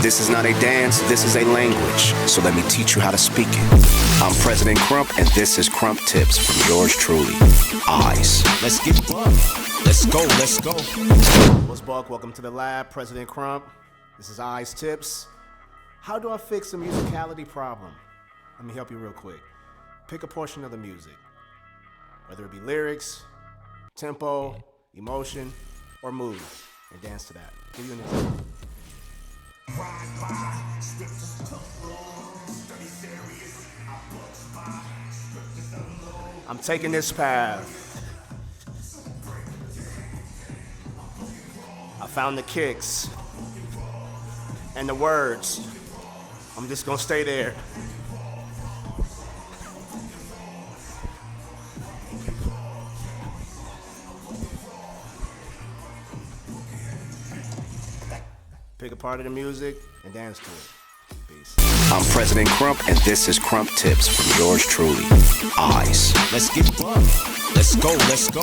This is not a dance, this is a language, so let me teach you how to speak it. I'm President KRUMP, and this is KRUMP Tips from yours truly, Eyes. Let's get bugged. Let's go, let's go. What's Buck? Welcome to the lab, President KRUMP. This is Eyes Tips. How do I fix a musicality problem? Let me help you real quick. Pick a portion of the music, whether it be lyrics, tempo, emotion, or mood, and dance to that. Give you an example. I'm taking this path. I found the kicks and the words. I'm just gonna stay there. Pick a part of the music and dance to it. Peace. I'm President KRUMP, and this is KRUMP Tips from yours truly, Eyes. Let's get bugged. Let's go, let's go.